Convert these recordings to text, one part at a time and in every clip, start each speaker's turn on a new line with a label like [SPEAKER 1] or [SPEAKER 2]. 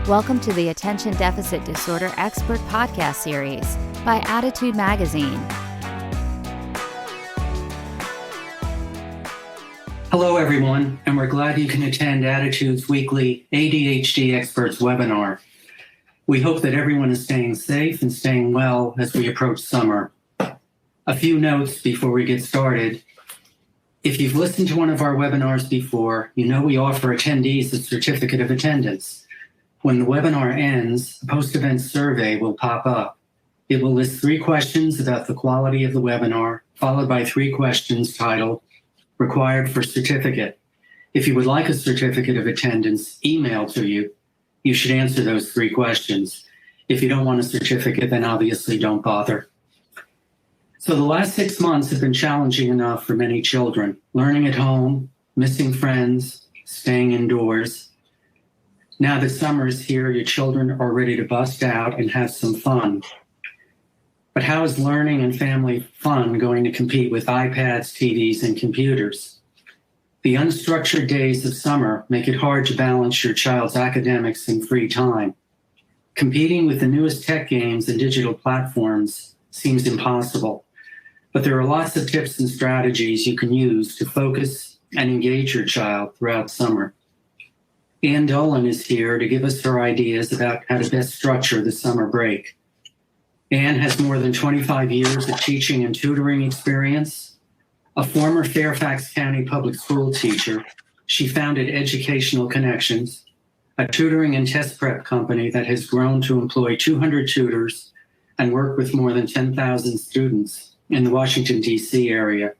[SPEAKER 1] Welcome to the Attention Deficit Disorder Expert Podcast Series by Attitude Magazine.
[SPEAKER 2] Hello, everyone, and we're glad you can attend Attitude's weekly ADHD Experts webinar. We hope that everyone is staying safe and staying well as we approach summer. A few notes before we get started. If you've listened to one of our webinars before, you know we offer attendees a certificate of attendance. When the webinar ends, a post-event survey will pop up. It will list 3 questions about the quality of the webinar, followed by 3 questions titled, Required for Certificate. If you would like a certificate of attendance emailed to you, you should answer those 3 questions. If you don't want a certificate, then obviously don't bother. So the last 6 months have been challenging enough for many children. Learning at home, missing friends, staying indoors. Now that summer is here, your children are ready to bust out and have some fun. But how is learning and family fun going to compete with iPads, TVs, and computers? The unstructured days of summer make it hard to balance your child's academics and free time. Competing with the newest tech games and digital platforms seems impossible, but there are lots of tips and strategies you can use to focus and engage your child throughout summer. Dolin is here to give us her ideas about how to best structure the summer break. Anne has more than 25 years of teaching and tutoring experience. A former Fairfax County public school teacher, she founded Educational Connections, a tutoring and test prep company that has grown to employ 200 tutors and work with more than 10,000 students in the Washington, D.C. area.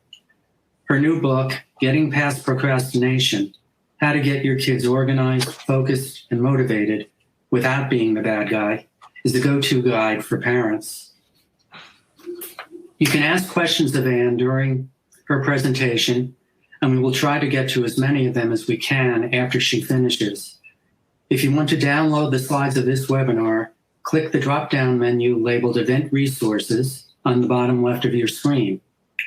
[SPEAKER 2] Her new book, Getting Past Procrastination, How to Get Your Kids Organized, Focused, and Motivated Without Being the Bad Guy, is the go-to guide for parents. You can ask questions of Anne during her presentation, and we will try to get to as many of them as we can after she finishes. If you want to download the slides of this webinar, click the drop-down menu labeled Event Resources on the bottom left of your screen.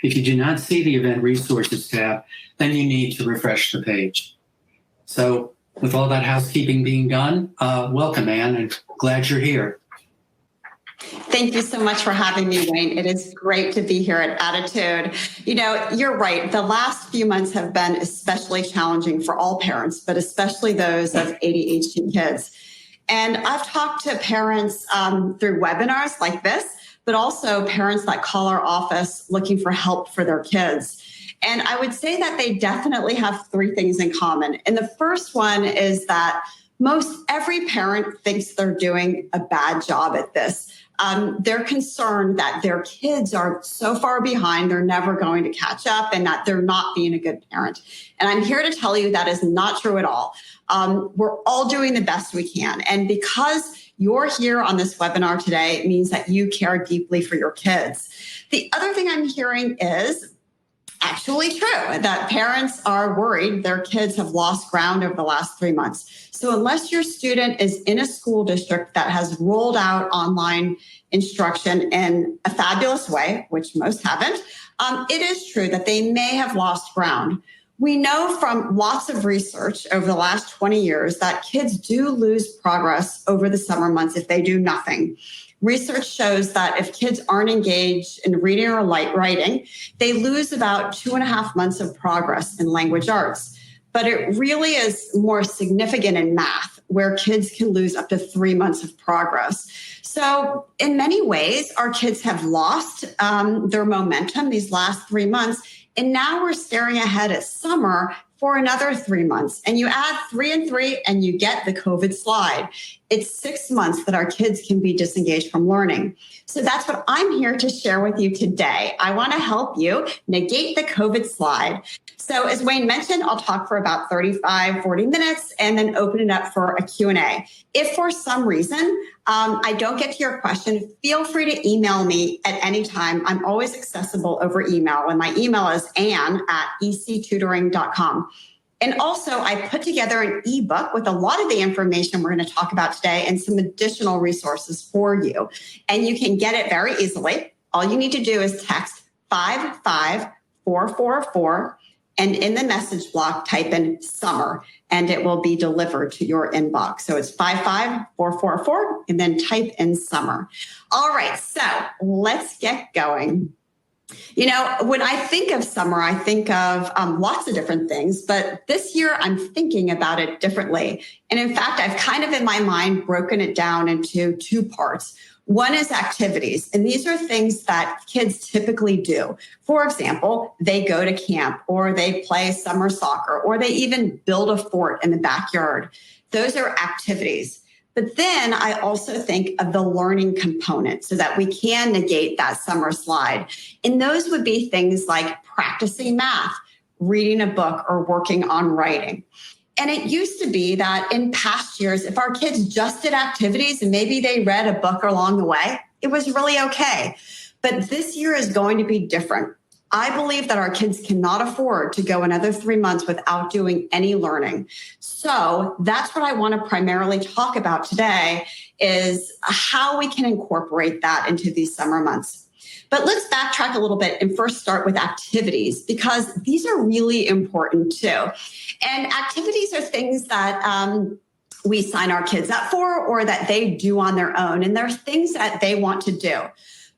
[SPEAKER 2] If you do not see the Event Resources tab, then you need to refresh the page. So with all that housekeeping being done, welcome, Anne, and glad you're here.
[SPEAKER 3] Thank you so much for having me, Wayne. It is great to be here at Attitude. You know, you're right. The last few months have been especially challenging for all parents, but especially those of ADHD kids. And I've talked to parents through webinars like this, but also parents that call our office looking for help for their kids. And I would say that they definitely have 3 things in common. And the first one is that most every parent thinks they're doing a bad job at this. They're concerned that their kids are so far behind, they're never going to catch up, and that they're not being a good parent. And I'm here to tell you that is not true at all. We're all doing the best we can. And because you're here on this webinar today, it means that you care deeply for your kids. The other thing I'm hearing is actually true, that parents are worried their kids have lost ground over the last 3 months. So unless your student is in a school district that has rolled out online instruction in a fabulous way, which most haven't, it is true that they may have lost ground. We know from lots of research over the last 20 years that kids do lose progress over the summer months if they do nothing. Research shows that if kids aren't engaged in reading or writing, they lose about 2.5 months of progress in language arts. But it really is more significant in math, where kids can lose up to 3 months of progress. So in many ways, our kids have lost their momentum these last 3 months. And now we're staring ahead at summer for another 3 months. And you add 3 and 3 and you get the COVID slide. It's 6 months that our kids can be disengaged from learning. So that's what I'm here to share with you today. I want to help you negate the COVID slide. So as Wayne mentioned, I'll talk for about 35, 40 minutes and then open it up for a Q&A. If for some reason I don't get to your question, feel free to email me at any time. I'm always accessible over email, and my email is ann@ectutoring.com. And also, I put together an ebook with a lot of the information we're going to talk about today and some additional resources for you. And you can get it very easily. All you need to do is text 55444 And in the message block, type in summer, and it will be delivered to your inbox. So it's 55444, and then type in summer. All right, so let's get going. You know, when I think of summer, I think of lots of different things, but this year I'm thinking about it differently. And in fact, I've kind of in my mind broken it down into two parts. One is activities, and these are things that kids typically do. For example, they go to camp, or they play summer soccer, or they even build a fort in the backyard. Those are activities. But then I also think of the learning component so that we can negate that summer slide. And those would be things like practicing math, reading a book, or working on writing. And it used to be that in past years, if our kids just did activities and maybe they read a book along the way, it was really okay. But this year is going to be different. I believe that our kids cannot afford to go another 3 months without doing any learning. So that's what I want to primarily talk about today, is how we can incorporate that into these summer months. But let's backtrack a little bit and first start with activities, because these are really important too. And activities are things that we sign our kids up for, or that they do on their own. And they're things that they want to do.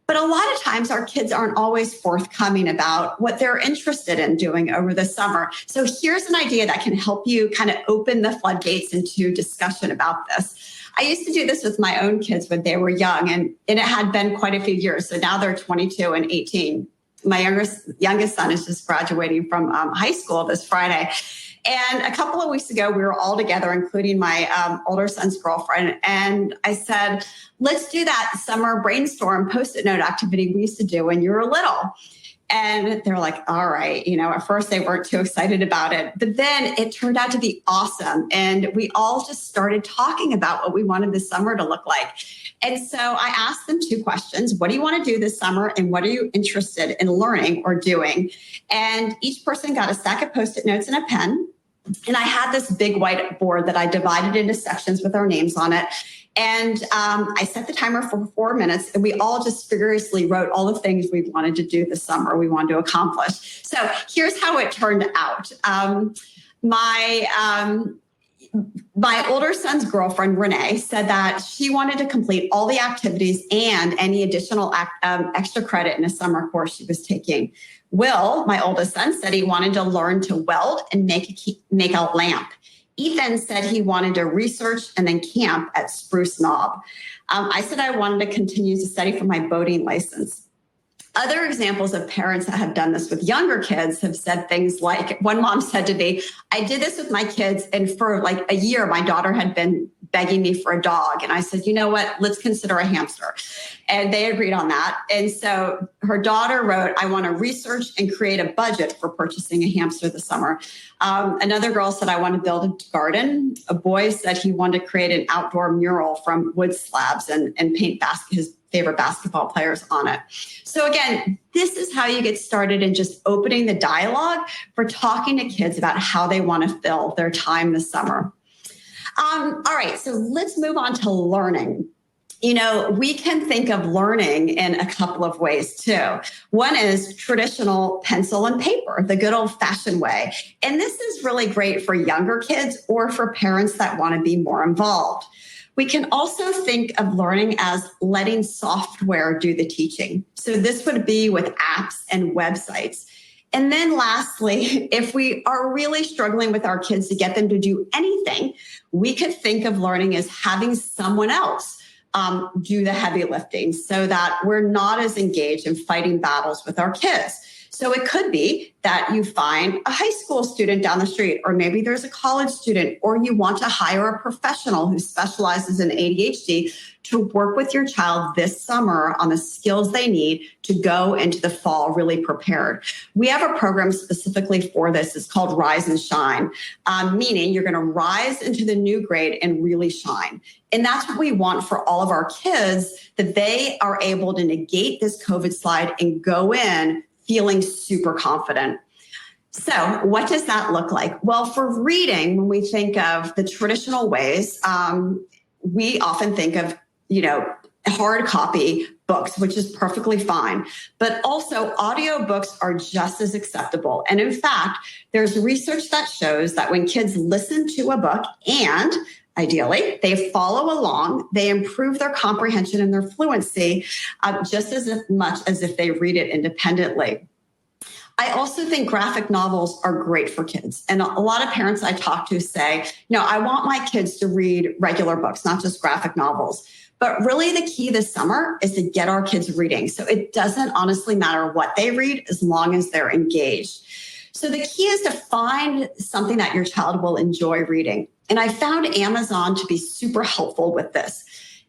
[SPEAKER 3] But a lot of times our kids aren't always forthcoming about what they're interested in doing over the summer. So here's an idea that can help you kind of open the floodgates into discussion about this. I used to do this with my own kids when they were young, and it had been quite a few years. So now they're 22 and 18. My youngest son is just graduating from high school this Friday. And a couple of weeks ago, we were all together, including my older son's girlfriend. And I said, let's do that summer brainstorm Post-it note activity we used to do when you were little. And they're like, all right. You know, at first they weren't too excited about it, but then it turned out to be awesome. And we all just started talking about what we wanted the summer to look like. And so I asked them two questions. What do you want to do this summer? And what are you interested in learning or doing? And each person got a stack of Post-it notes and a pen. And I had this big whiteboard that I divided into sections with our names on it. And I set the timer for 4 minutes, and we all just furiously wrote all the things we wanted to do this summer, we wanted to accomplish. So here's how it turned out. My older son's girlfriend, Renee, said that she wanted to complete all the activities and any additional extra credit in a summer course she was taking. Will, my oldest son, said he wanted to learn to weld and make a lamp. Ethan said he wanted to research and then camp at Spruce Knob. I said I wanted to continue to study for my boating license. Other examples of parents that have done this with younger kids have said things like, one mom said to me, I did this with my kids, and for like a year, my daughter had been begging me for a dog. And I said, you know what, let's consider a hamster. And they agreed on that. And so her daughter wrote, I want to research and create a budget for purchasing a hamster this summer. Another girl said, I want to build a garden. A boy said he wanted to create an outdoor mural from wood slabs and paint his favorite basketball players on it. So again, this is how you get started in just opening the dialogue for talking to kids about how they want to fill their time this summer. All right, so let's move on to learning. You know, we can think of learning in a couple of ways too. One is traditional pencil and paper, the good old-fashioned way. And this is really great for younger kids or for parents that want to be more involved. We can also think of learning as letting software do the teaching. So this would be with apps and websites. And then lastly, if we are really struggling with our kids to get them to do anything, we could think of learning as having someone else do the heavy lifting so that we're not as engaged in fighting battles with our kids. So it could be that you find a high school student down the street, or maybe there's a college student, or you want to hire a professional who specializes in ADHD to work with your child this summer on the skills they need to go into the fall really prepared. We have a program specifically for this. It's called Rise and Shine, meaning you're going to rise into the new grade and really shine. And that's what we want for all of our kids, that they are able to negate this COVID slide and go in feeling super confident. So what does that look like? Well, for reading, when we think of the traditional ways, we often think of, hard copy, books, which is perfectly fine. But also audiobooks are just as acceptable. And in fact, there's research that shows that when kids listen to a book and ideally they follow along, they improve their comprehension and their fluency just as much as if they read it independently. I also think graphic novels are great for kids. And a lot of parents I talk to say, I want my kids to read regular books, not just graphic novels. But really the key this summer is to get our kids reading. So it doesn't honestly matter what they read as long as they're engaged. So the key is to find something that your child will enjoy reading. And I found Amazon to be super helpful with this.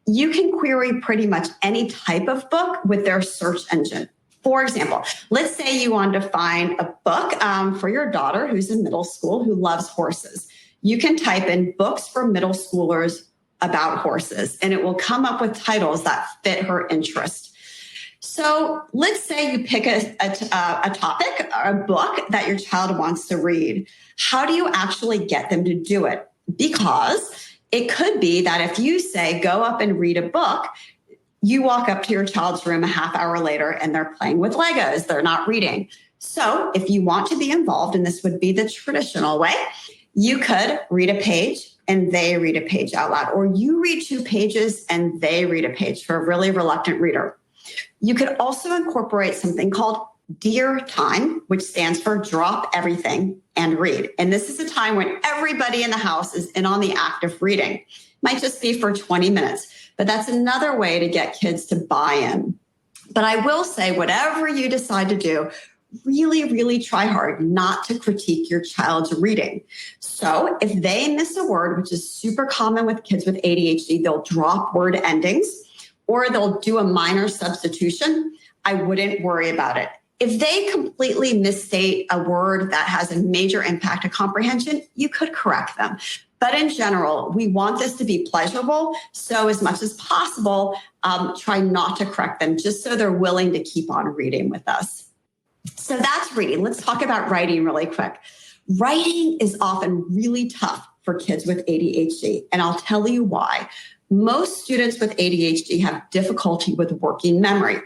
[SPEAKER 3] You can query pretty much any type of book with their search engine. For example, let's say you want to find a book for your daughter who's in middle school who loves horses. You can type in books for middle schoolers about horses, and it will come up with titles that fit her interest. So let's say you pick a topic or a book that your child wants to read. How do you actually get them to do it? Because it could be that if you say, go up and read a book, you walk up to your child's room a half hour later and they're playing with Legos. They're not reading. So if you want to be involved, and this would be the traditional way, you could read a page and they read a page out loud, or you read 2 pages and they read a page for a really reluctant reader. You could also incorporate something called DEAR time, which stands for drop everything and read. And this is a time when everybody in the house is in on the act of reading. Might just be for 20 minutes, but that's another way to get kids to buy in. But I will say, whatever you decide to do, really, really try hard not to critique your child's reading. So if they miss a word, which is super common with kids with ADHD, they'll drop word endings or they'll do a minor substitution. I wouldn't worry about it. If they completely misstate a word that has a major impact to comprehension, you could correct them. But in general, we want this to be pleasurable. So as much as possible, try not to correct them just so they're willing to keep on reading with us. So that's reading. Let's talk about writing really quick. Writing is often really tough for kids with ADHD, and I'll tell you why. Most students with ADHD have difficulty with working memory.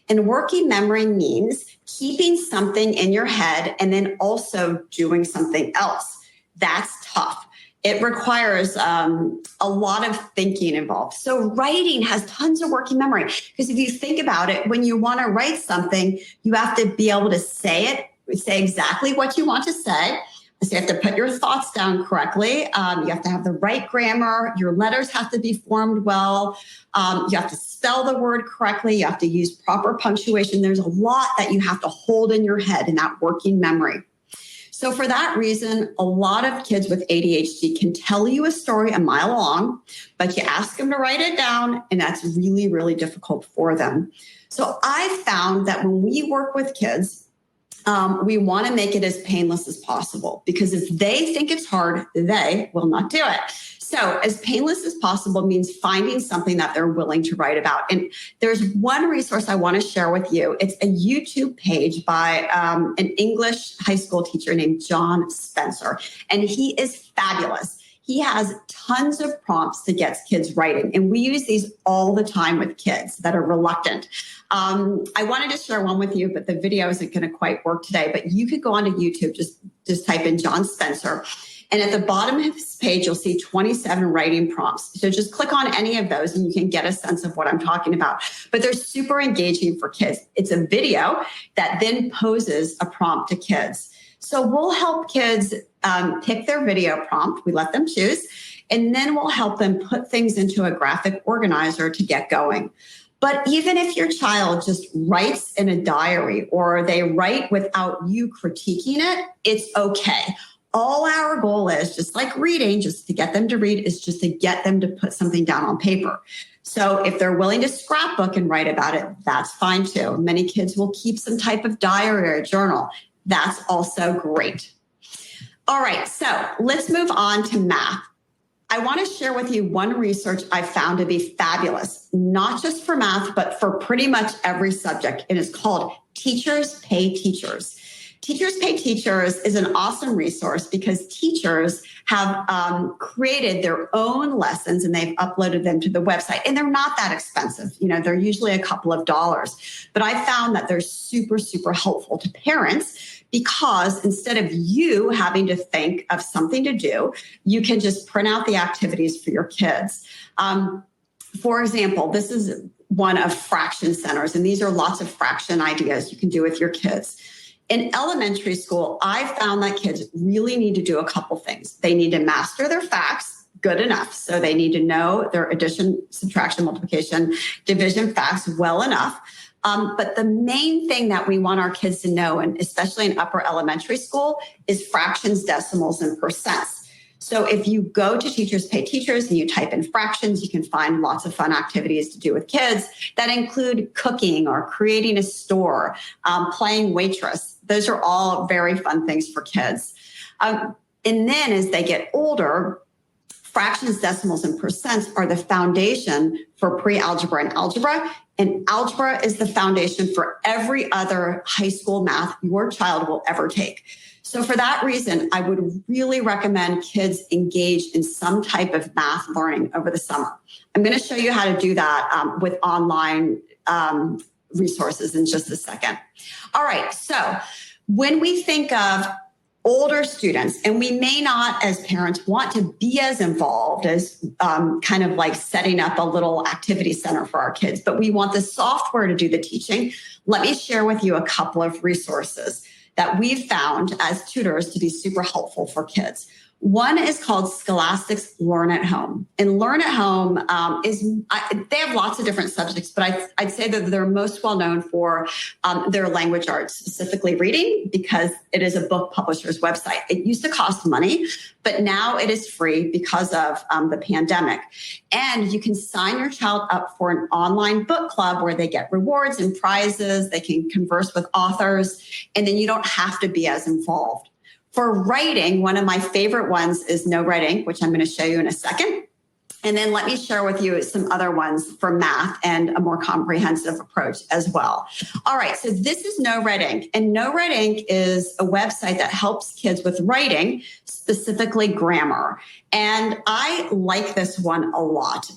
[SPEAKER 3] And working memory means keeping something in your head and then also doing something else. That's tough. It requires a lot of thinking involved. So writing has tons of working memory, because if you think about it, when you want to write something, you have to be able to say exactly what you want to say. So you have to put your thoughts down correctly. You have to have the right grammar. Your letters have to be formed well. You have to spell the word correctly. You have to use proper punctuation. There's a lot that you have to hold in your head in that working memory. So for that reason, a lot of kids with ADHD can tell you a story a mile long, but you ask them to write it down, and that's really, really difficult for them. So I found that when we work with kids, we want to make it as painless as possible, because if they think it's hard, they will not do it. So as painless as possible means finding something that they're willing to write about. And there's one resource I want to share with you. It's a YouTube page by an English high school teacher named John Spencer, and he is fabulous. He has tons of prompts to get kids writing, and we use these all the time with kids that are reluctant. I wanted to share one with you, but the video isn't going to quite work today. But you could go onto YouTube, just type in John Spencer, and at the bottom of his page, you'll see 27 writing prompts. So just click on any of those and you can get a sense of what I'm talking about. But they're super engaging for kids. It's a video that then poses a prompt to kids. So we'll help kids pick their video prompt. We let them choose, and then we'll help them put things into a graphic organizer to get going. But even if your child just writes in a diary or they write without you critiquing it, it's okay. All our goal is, just like reading, just to get them to read, is just to get them to put something down on paper. So if they're willing to scrapbook and write about it, that's fine too. Many kids will keep some type of diary or journal. That's also great. All right, so let's move on to math. I want to share with you one research I found to be fabulous, not just for math, but for pretty much every subject. It is called Teachers Pay Teachers. Teachers Pay Teachers is an awesome resource because teachers have created their own lessons and they've uploaded them to the website. And they're not that expensive. They're usually a couple of dollars. But I found that they're super, super helpful to parents because instead of you having to think of something to do, you can just print out the activities for your kids. For example, this is one of fraction centers, and these are lots of fraction ideas you can do with your kids. In elementary school, I found that kids really need to do a couple things. They need to master their facts good enough. So they need to know their addition, subtraction, multiplication, division facts well enough. But the main thing that we want our kids to know, and especially in upper elementary school, is fractions, decimals, and percents. So if you go to Teachers Pay Teachers and you type in fractions, you can find lots of fun activities to do with kids that include cooking or creating a store, playing waitress. Those are all very fun things for kids. And then as they get older, fractions, decimals, and percents are the foundation for pre-algebra and algebra. And algebra is the foundation for every other high school math your child will ever take. So for that reason, I would really recommend kids engage in some type of math learning over the summer. I'm going to show you how to do that with online resources in just a second. All right, so when we think of older students, and we may not as parents want to be as involved as kind of like setting up a little activity center for our kids, but we want the software to do the teaching. Let me share with you a couple of resources that we've found as tutors to be super helpful for kids. One is called Scholastic's Learn at Home. And Learn at Home they have lots of different subjects, but I'd say that they're most well known for their language arts, specifically reading, because it is a book publisher's website. It used to cost money, but now it is free because of the pandemic. And you can sign your child up for an online book club where they get rewards and prizes. They can converse with authors, and then you don't have to be as involved. For writing, one of my favorite ones is No Writing, which I'm going to show you in a second. And then let me share with you some other ones for math and a more comprehensive approach as well. All right, so this is No Writing. And No Writing is a website that helps kids with writing, specifically grammar. And I like this one a lot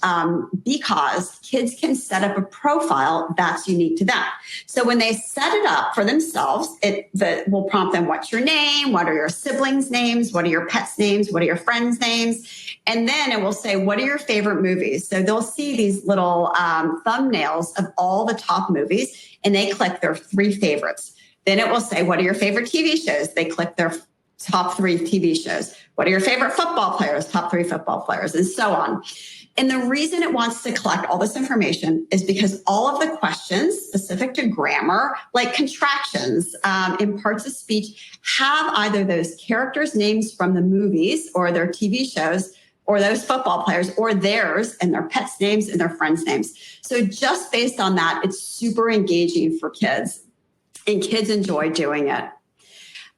[SPEAKER 3] because kids can set up a profile that's unique to them. So when they set it up for themselves, it will prompt them, what's your name? What are your siblings' names? What are your pets' names? What are your friends' names? And then it will say, what are your favorite movies? So they'll see these little thumbnails of all the top movies, and they click their 3 favorites. Then it will say, what are your favorite TV shows? They click their top 3 TV shows. What are your favorite football players? Top 3 football players, and so on. And the reason it wants to collect all this information is because all of the questions specific to grammar, like contractions in parts of speech, have either those characters' names from the movies or their TV shows, or those football players, or theirs and their pets' names and their friends' names. So just based on that, it's super engaging for kids, and kids enjoy doing it.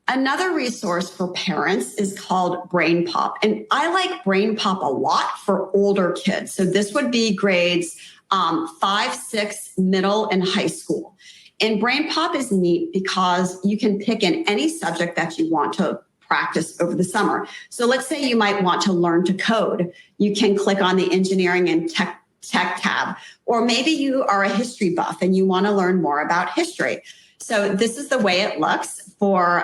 [SPEAKER 3] Another resource for parents is called Brain Pop. And I like Brain Pop a lot for older kids. So this would be grades 5, 6, middle, and high school. And Brain Pop is neat because you can pick in any subject that you want to practice over the summer. So let's say you might want to learn to code. You can click on the engineering and tech tab. Or maybe you are a history buff and you want to learn more about history. So this is the way it looks for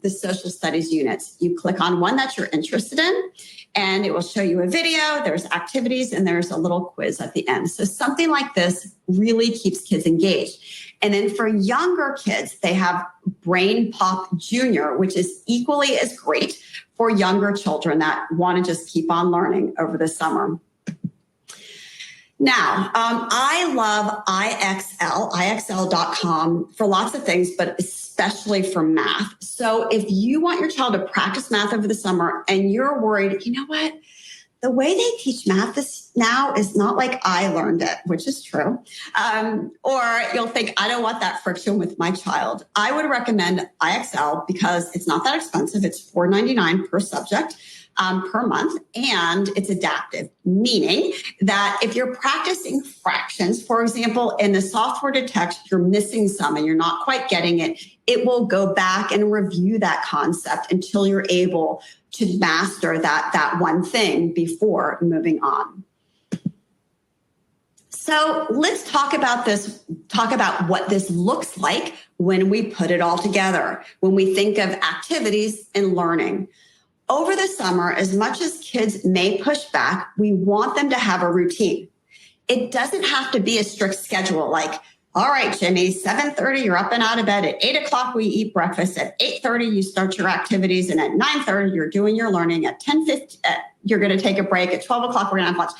[SPEAKER 3] the social studies units. You click on one that you're interested in, and it will show you a video, there's activities, and there's a little quiz at the end. So something like this really keeps kids engaged. And then for younger kids, they have Brain Pop Junior, which is equally as great for younger children that want to just keep on learning over the summer. Now, I love IXL.com for lots of things, but especially for math. So if you want your child to practice math over the summer and you're worried, you know what? The way they teach math now is not like I learned it, which is true. Or you'll think, I don't want that friction with my child. I would recommend IXL because it's not that expensive. It's $4.99 per subject. Per month, and it's adaptive, meaning that if you're practicing fractions, for example, and the software detects you're missing some and you're not quite getting it, it will go back and review that concept until you're able to master that one thing before moving on. So let's talk about what this looks like when we put it all together, when we think of activities and learning. Over the summer, as much as kids may push back, we want them to have a routine. It doesn't have to be a strict schedule like, all right, Jimmy, 7:30, you're up and out of bed. At 8 o'clock, we eat breakfast. At 8:30, you start your activities. And at 9:30, you're doing your learning. At 10:50, you're going to take a break. At 12 o'clock, we're going to have lunch.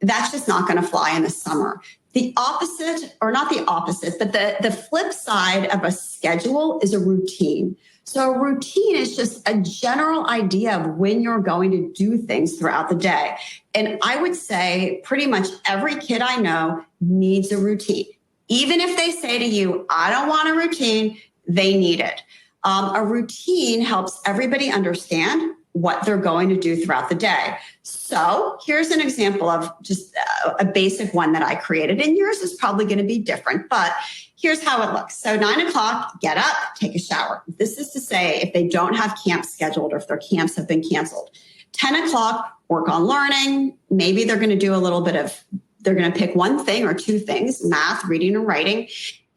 [SPEAKER 3] That's just not going to fly in the summer. The opposite, or not the opposite, but the flip side of a schedule is a routine. So a routine is just a general idea of when you're going to do things throughout the day. And I would say pretty much every kid I know needs a routine. Even if they say to you, I don't want a routine, they need it. A routine helps everybody understand what they're going to do throughout the day. So here's an example of just a basic one that I created. And yours is probably going to be different, but here's how it looks. So 9 o'clock, get up, take a shower. This is to say if they don't have camp scheduled or if their camps have been canceled. 10 o'clock, work on learning. Maybe they're going to do a little bit of, they're going to pick one thing or two things, math, reading, and writing.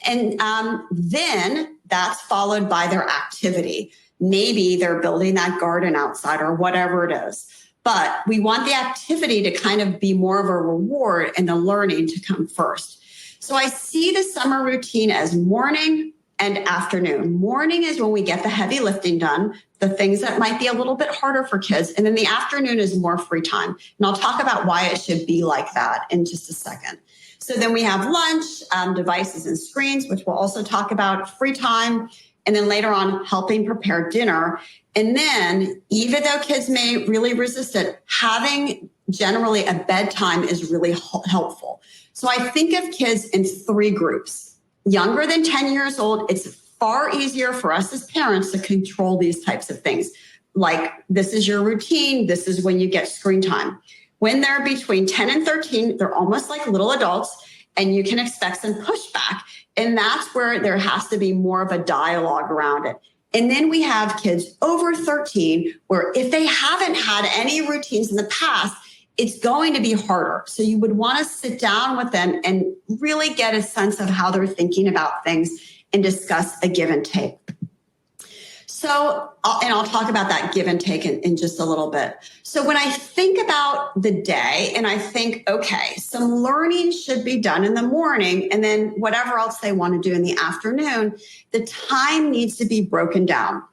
[SPEAKER 3] And then that's followed by their activity. Maybe they're building that garden outside or whatever it is. But we want the activity to kind of be more of a reward and the learning to come first. So I see the summer routine as morning and afternoon. Morning is when we get the heavy lifting done, the things that might be a little bit harder for kids. And then the afternoon is more free time. And I'll talk about why it should be like that in just a second. So then we have lunch, devices and screens, which we'll also talk about, free time. And then later on, helping prepare dinner. And then even though kids may really resist it, having generally a bedtime is really helpful. So I think of kids in three groups. Younger than 10 years old, it's far easier for us as parents to control these types of things. Like, this is your routine. This is when you get screen time. When they're between 10 and 13, they're almost like little adults, and you can expect some pushback. And that's where there has to be more of a dialogue around it. And then we have kids over 13, where if they haven't had any routines in the past, it's going to be harder. So you would want to sit down with them and really get a sense of how they're thinking about things and discuss a give and take. So, I'll talk about that give and take in just a little bit. So when I think about the day and I think, okay, some learning should be done in the morning and then whatever else they want to do in the afternoon, the time needs to be broken down.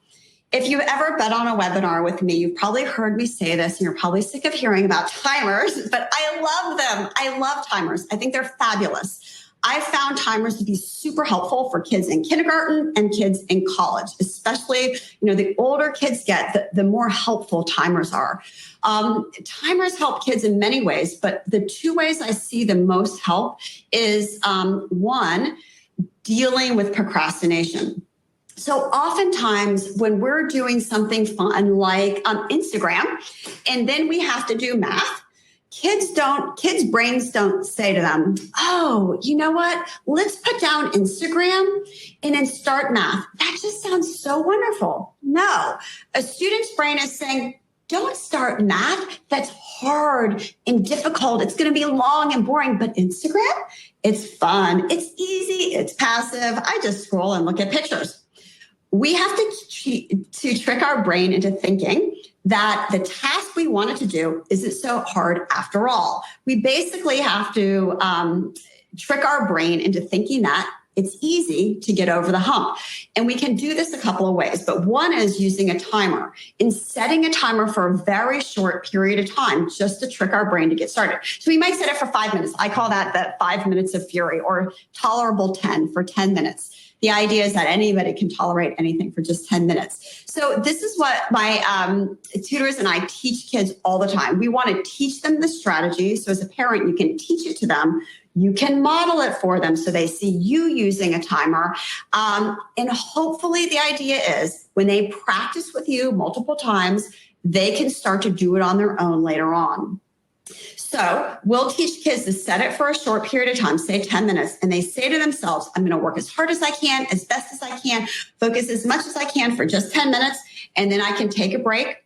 [SPEAKER 3] If you've ever been on a webinar with me, you've probably heard me say this and you're probably sick of hearing about timers, but I love them. I love timers. I think they're fabulous. I found timers to be super helpful for kids in kindergarten and kids in college, especially, the older kids get, the more helpful timers are. Timers help kids in many ways, but the two ways I see the most help is one, dealing with procrastination. So oftentimes when we're doing something fun like Instagram, and then we have to do math, kids' brains don't say to them, oh, you know what? Let's put down Instagram and then start math. That just sounds so wonderful. No, a student's brain is saying, don't start math. That's hard and difficult. It's going to be long and boring. But Instagram, it's fun. It's easy. It's passive. I just scroll and look at pictures. We have to trick our brain into thinking that the task we wanted to do isn't so hard after all. We basically have to trick our brain into thinking that it's easy to get over the hump. And we can do this a couple of ways, but one is using a timer and setting a timer for a very short period of time just to trick our brain to get started. So we might set it for 5 minutes. I call that the 5 minutes of fury, or tolerable 10 for 10 minutes. The idea is that anybody can tolerate anything for just 10 minutes. So this is what my tutors and I teach kids all the time. We want to teach them the strategy. So as a parent, you can teach it to them. You can model it for them so they see you using a timer. And hopefully the idea is when they practice with you multiple times, they can start to do it on their own later on. So we'll teach kids to set it for a short period of time, say 10 minutes, and they say to themselves, I'm going to work as hard as I can, as best as I can, focus as much as I can for just 10 minutes, and then I can take a break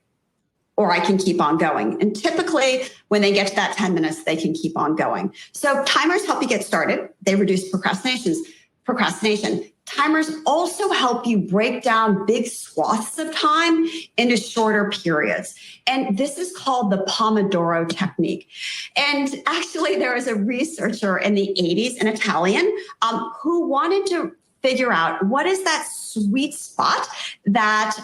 [SPEAKER 3] or I can keep on going. And typically when they get to that 10 minutes, they can keep on going. So timers help you get started. They reduce procrastination. Timers also help you break down big swaths of time into shorter periods. And this is called the Pomodoro technique. And actually, there was a researcher in the 80s, an Italian, who wanted to figure out what is that sweet spot that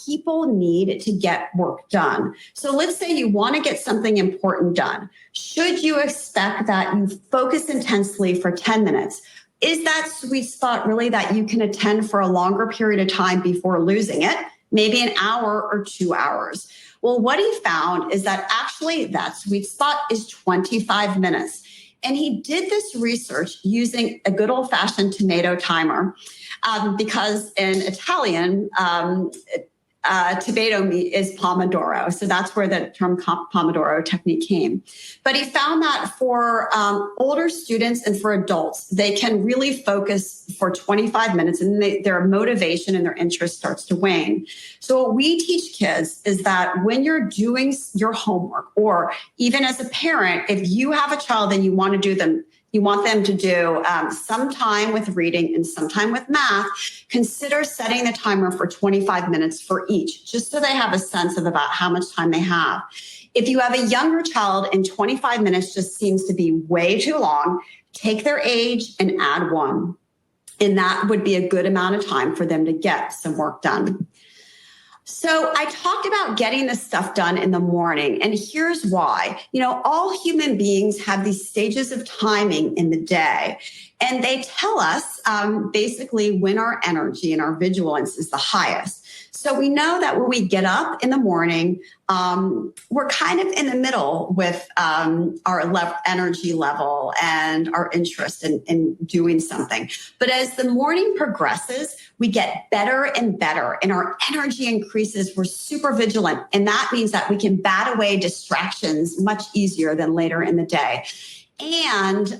[SPEAKER 3] people need to get work done. So let's say you want to get something important done. Should you expect that you focus intensely for 10 minutes? Is that sweet spot really that you can attend for a longer period of time before losing it? Maybe an hour or 2 hours. Well, what he found is that actually that sweet spot is 25 minutes. And he did this research using a good old-fashioned tomato timer because in Italian, tomato meat is pomodoro. So that's where the term pomodoro technique came. But he found that for older students and for adults, they can really focus for 25 minutes and their motivation and their interest starts to wane. So what we teach kids is that when you're doing your homework, or even as a parent, if you have a child and you want them to do some time with reading and some time with math, consider setting the timer for 25 minutes for each, just so they have a sense of about how much time they have. If you have a younger child and 25 minutes just seems to be way too long, take their age and add 1. And that would be a good amount of time for them to get some work done. So I talked about getting this stuff done in the morning, and here's why. All human beings have these stages of timing in the day, and they tell us basically when our energy and our vigilance is the highest. So we know that when we get up in the morning, we're kind of in the middle with our energy level and our interest in doing something. But as the morning progresses, we get better and better and our energy increases. We're super vigilant. And that means that we can bat away distractions much easier than later in the day. And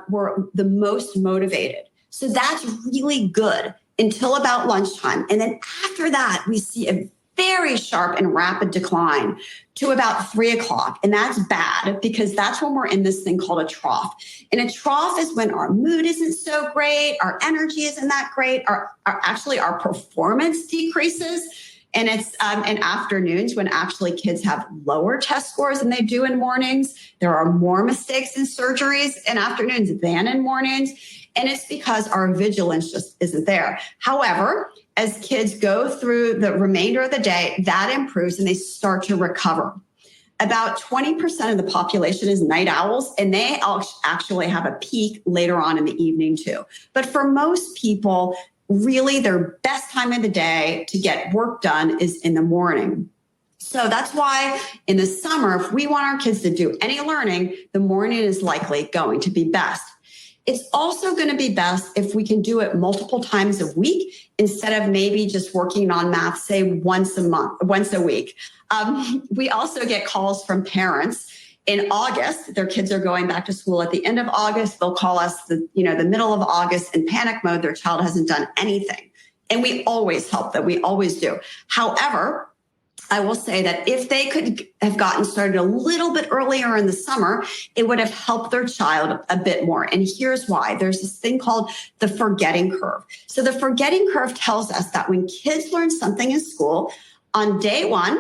[SPEAKER 3] we're the most motivated. So that's really good until about lunchtime. And then after that, we see a very sharp and rapid decline to about 3 o'clock. And that's bad because that's when we're in this thing called a trough. And a trough is when our mood isn't so great, our energy isn't that great, our performance decreases. And it's in afternoons when actually kids have lower test scores than they do in mornings. There are more mistakes in surgeries in afternoons than in mornings. And it's because our vigilance just isn't there. However, as kids go through the remainder of the day, that improves and they start to recover. About 20% of the population is night owls, and they actually have a peak later on in the evening too. But for most people, really their best time of the day to get work done is in the morning. So that's why in the summer, if we want our kids to do any learning, the morning is likely going to be best. It's also going to be best if we can do it multiple times a week instead of maybe just working on math, say once a week. We also get calls from parents in August. Their kids are going back to school at the end of August. They'll call us the middle of August in panic mode. Their child hasn't done anything. And we always help them. We always do. However, I will say that if they could have gotten started a little bit earlier in the summer, it would have helped their child a bit more. And here's why. There's this thing called the forgetting curve. So the forgetting curve tells us that when kids learn something in school, on day one,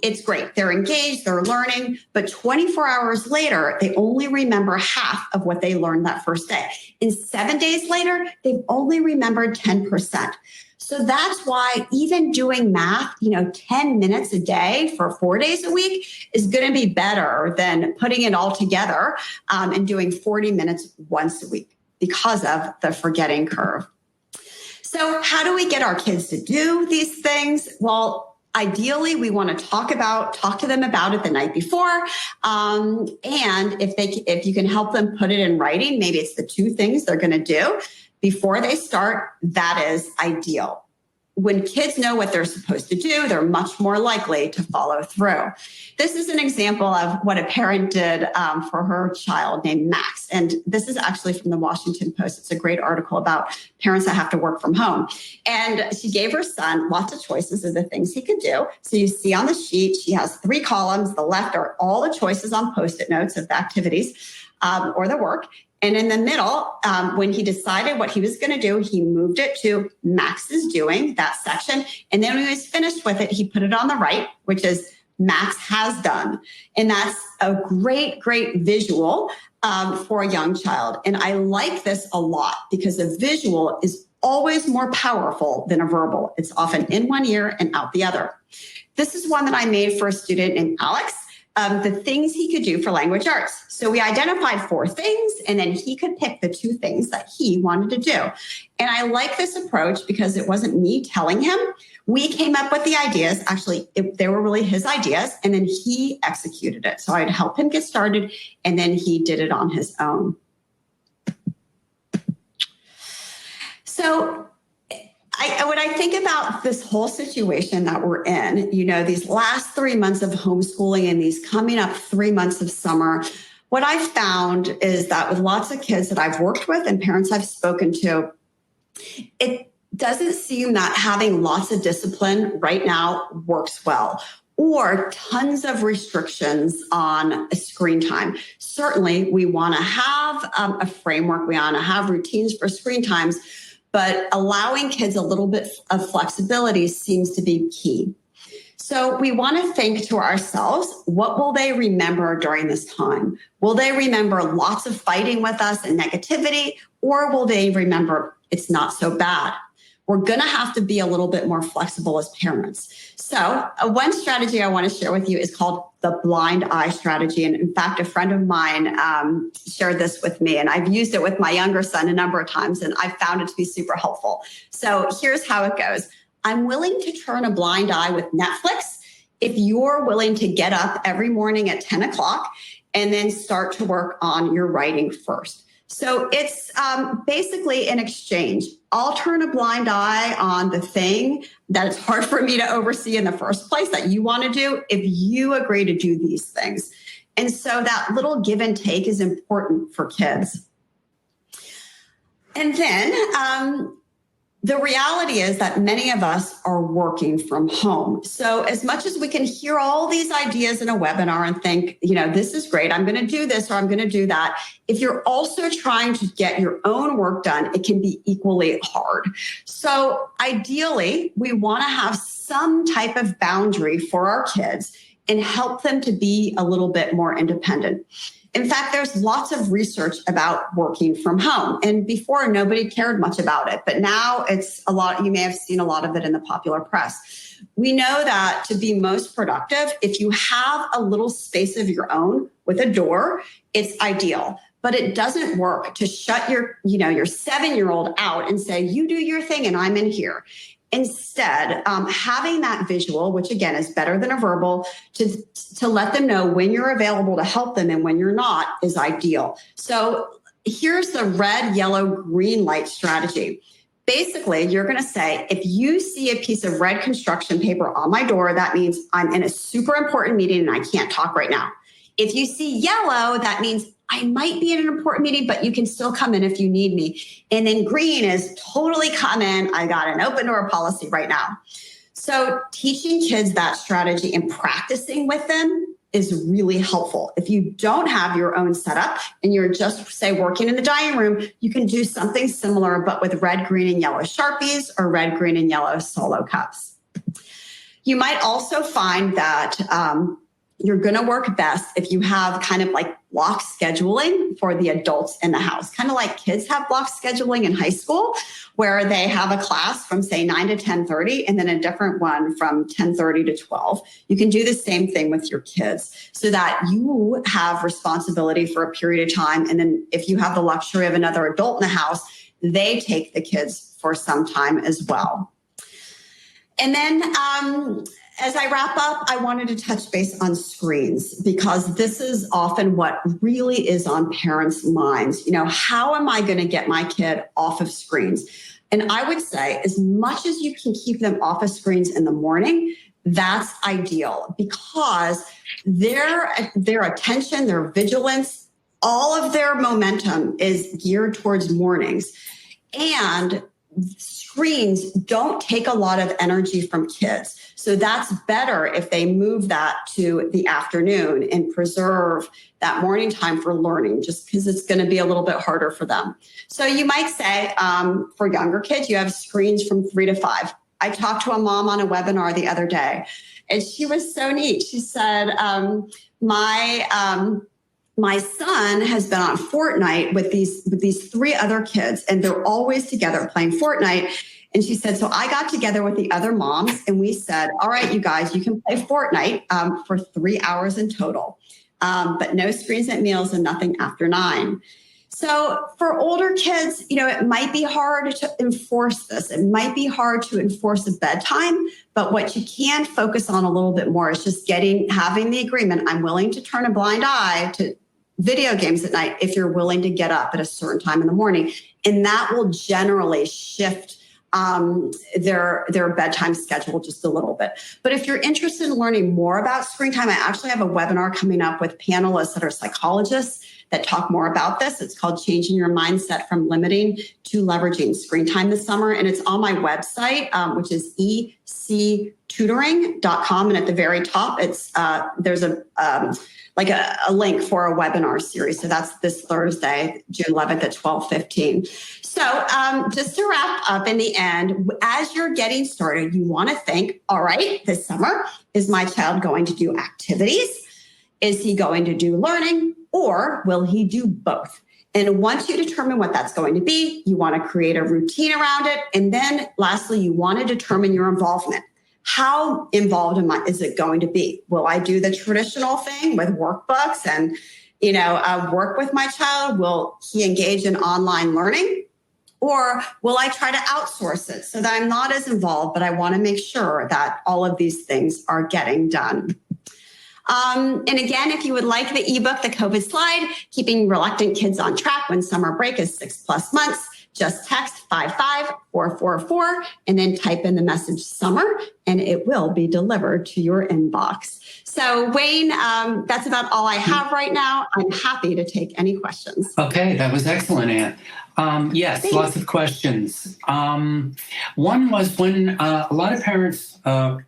[SPEAKER 3] it's great. They're engaged, they're learning, but 24 hours later, they only remember half of what they learned that first day. And 7 days later, they've only remembered 10%. So that's why even doing math, 10 minutes a day for 4 days a week is going to be better than putting it all together and doing 40 minutes once a week because of the forgetting curve. So how do we get our kids to do these things? Well, ideally, we want to talk to them about it the night before. And if you can help them put it in writing, maybe it's the 2 things they're going to do before they start, that is ideal. when kids know what they're supposed to do, they're much more likely to follow through. This is an example of what a parent did for her child named Max. And this is actually from the Washington Post. It's a great article about parents that have to work from home. And she gave her son lots of choices of the things he could do. So you see on the sheet, she has 3 columns. The left are all the choices on Post-it notes of the activities or the work. And in the middle, when he decided what he was going to do, he moved it to Max is doing, that section. And then when he was finished with it, he put it on the right, which is Max has done. And that's a great, great visual for a young child. And I like this a lot because a visual is always more powerful than a verbal. It's often in one ear and out the other. This is one that I made for a student named Alex. The things he could do for language arts. So we identified 4 things, and then he could pick the 2 things that he wanted to do. And I like this approach because it wasn't me telling him. We came up with the ideas. Actually, they were really his ideas, and then he executed it. So I'd help him get started, and then he did it on his own. So when I think about this whole situation that we're in, these last 3 months of homeschooling and these coming up 3 months of summer, what I've found is that with lots of kids that I've worked with and parents I've spoken to, it doesn't seem that having lots of discipline right now works well, or tons of restrictions on screen time. Certainly, we want to have a framework. We want to have routines for screen times. But allowing kids a little bit of flexibility seems to be key. So we want to think to ourselves, what will they remember during this time? Will they remember lots of fighting with us and negativity, or will they remember it's not so bad? We're going to have to be a little bit more flexible as parents. So one strategy I want to share with you is called the blind eye strategy. And in fact, a friend of mine shared this with me, and I've used it with my younger son a number of times, and I've found it to be super helpful. So here's how it goes. I'm willing to turn a blind eye with Netflix if you're willing to get up every morning at 10 o'clock and then start to work on your writing first. So it's basically an exchange. I'll turn a blind eye on the thing that it's hard for me to oversee in the first place that you want to do if you agree to do these things. And so that little give and take is important for kids. And then the reality is that many of us are working from home. So as much as we can hear all these ideas in a webinar and think, this is great, I'm going to do this or I'm going to do that. If you're also trying to get your own work done, it can be equally hard. So ideally, we want to have some type of boundary for our kids and help them to be a little bit more independent. In fact, there's lots of research about working from home. And before, nobody cared much about it. But now it's a lot. You may have seen a lot of it in the popular press. We know that to be most productive, if you have a little space of your own with a door, it's ideal. But it doesn't work to shut your 7-year-old out and say, you do your thing and I'm in here. Instead, having that visual, which again is better than a verbal, to let them know when you're available to help them and when you're not is ideal. So here's the red, yellow, green light strategy. Basically, you're going to say, if you see a piece of red construction paper on my door, that means I'm in a super important meeting and I can't talk right now. If you see yellow, that means I might be in an important meeting, but you can still come in if you need me. And then green is totally come in. I got an open door policy right now. So teaching kids that strategy and practicing with them is really helpful. If you don't have your own setup and you're just, say, working in the dining room, you can do something similar, but with red, green, and yellow Sharpies or red, green, and yellow solo cups. You might also find that you're going to work best if you have kind of like block scheduling for the adults in the house, kind of like kids have block scheduling in high school, where they have a class from, say, 9 to 10:30 and then a different one from 10:30 to 12. You can do the same thing with your kids so that you have responsibility for a period of time. And then if you have the luxury of another adult in the house, they take the kids for some time as well. And then as I wrap up, I wanted to touch base on screens because this is often what really is on parents' minds. How am I going to get my kid off of screens? And I would say as much as you can keep them off of screens in the morning, that's ideal because their attention, their vigilance, all of their momentum is geared towards mornings. And screens don't take a lot of energy from kids. So that's better if they move that to the afternoon and preserve that morning time for learning, just because it's going to be a little bit harder for them. So you might say for younger kids, you have screens from 3 to 5. I talked to a mom on a webinar the other day, and she was so neat. She said, my son has been on Fortnite with these 3 other kids, and they're always together playing Fortnite. And she said, so I got together with the other moms and we said, all right, you guys, you can play Fortnite for 3 hours in total, but no screens at meals and nothing after 9. So for older kids, it might be hard to enforce this. It might be hard to enforce a bedtime, but what you can focus on a little bit more is just having the agreement. I'm willing to turn a blind eye to video games at night if you're willing to get up at a certain time in the morning. And that will generally shift their bedtime schedule just a little bit. But if you're interested in learning more about screen time, I actually have a webinar coming up with panelists that are psychologists that talk more about this. It's called Changing Your Mindset from Limiting to Leveraging Screen Time this summer. And it's on my website, which is ectutoring.com. And at the very top, there's a link for a webinar series. So that's this Thursday, June 11th at 12:15. So just to wrap up in the end, as you're getting started, you want to think, all right, this summer, is my child going to do activities? Is he going to do learning? Or will he do both? And once you determine what that's going to be, you want to create a routine around it. And then lastly, you want to determine your involvement. How involved is it going to be? Will I do the traditional thing with workbooks and, work with my child? Will he engage in online learning? Or will I try to outsource it so that I'm not as involved, but I want to make sure that all of these things are getting done? And again, if you would like the ebook, The COVID Slide, Keeping Reluctant Kids on Track When Summer Break is 6+ months, just text 55444 and then type in the message summer and it will be delivered to your inbox. So Wayne, that's about all I have right now. I'm happy to take any questions.
[SPEAKER 2] Okay, that was excellent, Ann. Yes, thanks. Lots of questions. One was when a lot of parents had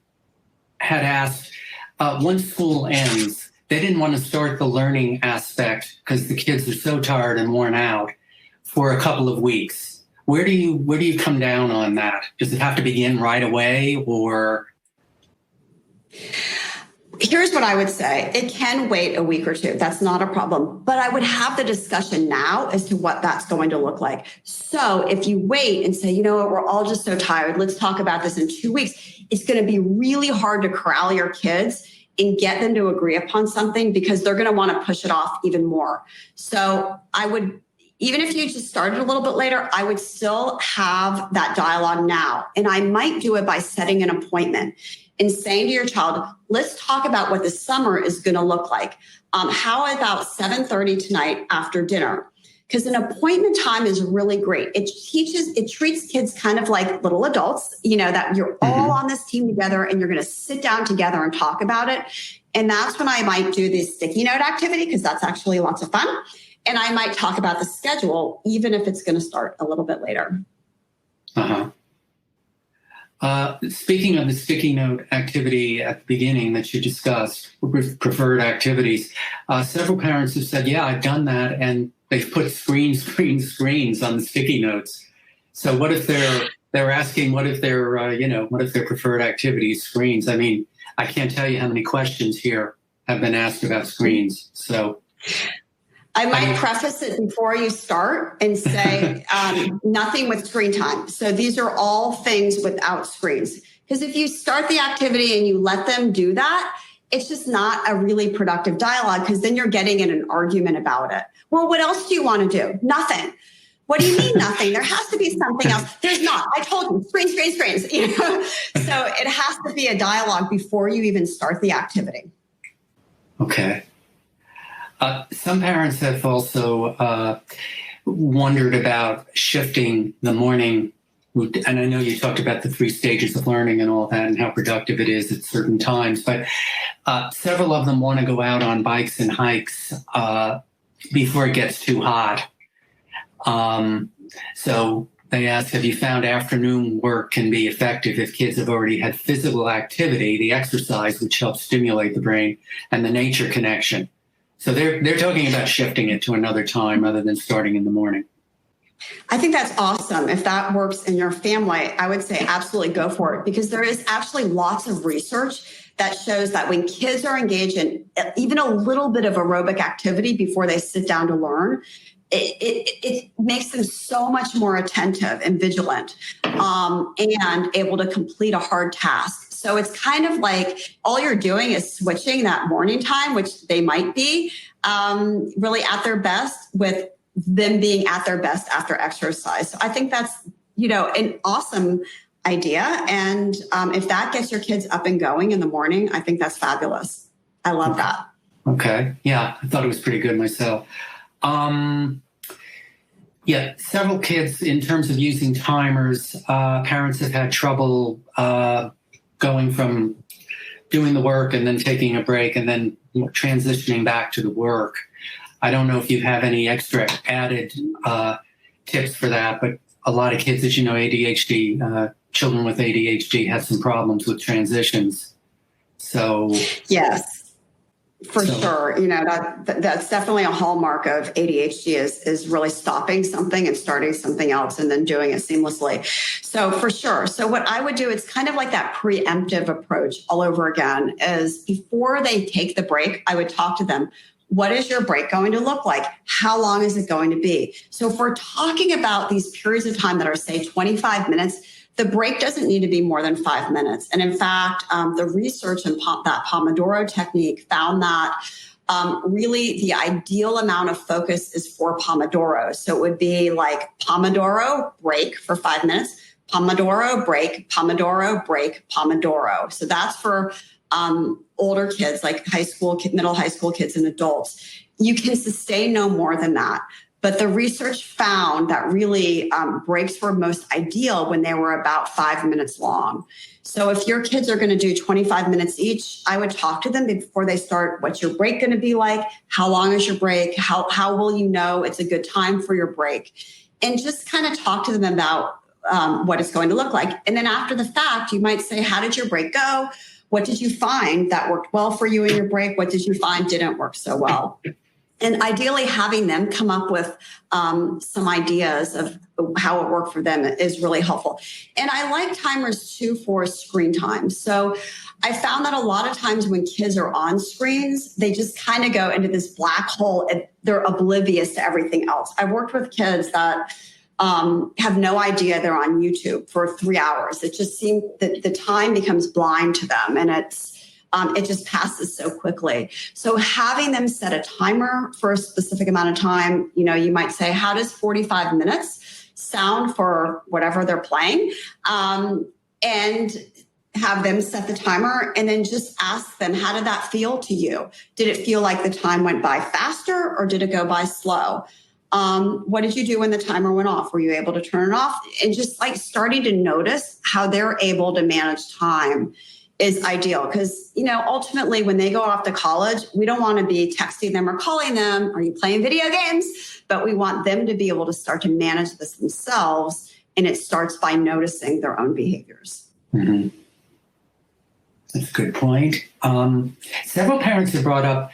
[SPEAKER 2] asked, once school ends, they didn't want to start the learning aspect because the kids are so tired and worn out for a couple of weeks. Where do you come down on that? Does it have to begin right away or?
[SPEAKER 3] Here's what I would say. It can wait a week or two. That's not a problem. But I would have the discussion now as to what that's going to look like. So if you wait and say, you know what, we're all just so tired, let's talk about this in 2 weeks, it's going to be really hard to corral your kids and get them to agree upon something because they're going to want to push it off even more. So I would, even if you just started a little bit later, I would still have that dialogue now. And I might do it by setting an appointment and saying to your child, let's talk about what the summer is going to look like. How about 7:30 tonight after dinner? Because an appointment time is really great. It treats kids kind of like little adults, that you're all on this team together and you're going to sit down together and talk about it. And that's when I might do this sticky note activity because that's actually lots of fun. And I might talk about the schedule, even if it's going to start a little bit later.
[SPEAKER 2] Speaking of the sticky note activity at the beginning that you discussed, preferred activities, several parents have said, yeah, I've done that. And they've put screens on the sticky notes. So what if they're asking, what if their preferred activities screens? I mean, I can't tell you how many questions here have been asked about screens. So
[SPEAKER 3] I might preface it before you start and say nothing with screen time. So these are all things without screens. Because if you start the activity and you let them do that, it's just not a really productive dialogue because then you're getting in an argument about it. Well, what else do you want to do? Nothing. What do you mean nothing? There has to be something else. There's not. I told you, screens. So it has to be a dialogue before you even start the activity.
[SPEAKER 2] Okay. Some parents have also wondered about shifting the morning and I know you talked about the 3 stages of learning and all that and how productive it is at certain times, but several of them want to go out on bikes and hikes before it gets too hot. So they asked, have you found afternoon work can be effective if kids have already had physical activity, the exercise, which helps stimulate the brain, and the nature connection? So they're talking about shifting it to another time rather than starting in the morning.
[SPEAKER 3] I think that's awesome. If that works in your family, I would say absolutely go for it, because there is actually lots of research that shows that when kids are engaged in even a little bit of aerobic activity before they sit down to learn, it makes them so much more attentive and vigilant and able to complete a hard task. So it's kind of like all you're doing is switching that morning time, which they might be really at their best, with them being at their best after exercise. So I think that's, an awesome idea. And if that gets your kids up and going in the morning, I think that's fabulous. I love that.
[SPEAKER 2] Okay. Yeah, I thought it was pretty good myself. Several kids, in terms of using timers, parents have had trouble going from doing the work and then taking a break and then transitioning back to the work. I don't know if you have any extra added tips for that, but a lot of kids, as you know, ADHD, children with ADHD have some problems with transitions. So
[SPEAKER 3] yes, for sure. That's definitely a hallmark of ADHD is really stopping something and starting something else and then doing it seamlessly. So for sure. So what I would do, it's kind of like that preemptive approach all over again, is before they take the break, I would talk to them. What is your break going to look like? How long is it going to be? So if we're talking about these periods of time that are, say, 25 minutes, the break doesn't need to be more than 5 minutes. And in fact, the research in that Pomodoro technique found that really the ideal amount of focus is 4 Pomodoros. So it would be like Pomodoro, break for 5 minutes, Pomodoro, break, Pomodoro, break, Pomodoro. So that's for older kids, like middle high school kids and adults. You can sustain no more than that. But the research found that really breaks were most ideal when they were about 5 minutes long. So if your kids are going to do 25 minutes each, I would talk to them before they start. What's your break going to be like? How long is your break? How will you know it's a good time for your break? And just kind of talk to them about what it's going to look like. And then after the fact, you might say, how did your break go? What did you find that worked well for you in your break? What did you find didn't work so well? And ideally, having them come up with some ideas of how it worked for them is really helpful. And I like timers too for screen time. So I found that a lot of times when kids are on screens, they just kind of go into this black hole and they're oblivious to everything else. I've worked with kids that have no idea they're on YouTube for 3 hours. It just seems that the time becomes blind to them, and it just passes so quickly. So having them set a timer for a specific amount of time, you might say, how does 45 minutes sound for whatever they're playing? And have them set the timer and then just ask them, how did that feel to you? Did it feel like the time went by faster or did it go by slow? What did you do when the timer went off? Were you able to turn it off? And just like starting to notice how they're able to manage time is ideal. Because, ultimately when they go off to college, we don't want to be texting them or calling them, are you playing video games? But we want them to be able to start to manage this themselves. And it starts by noticing their own behaviors.
[SPEAKER 2] Mm-hmm. That's a good point. Several parents have brought up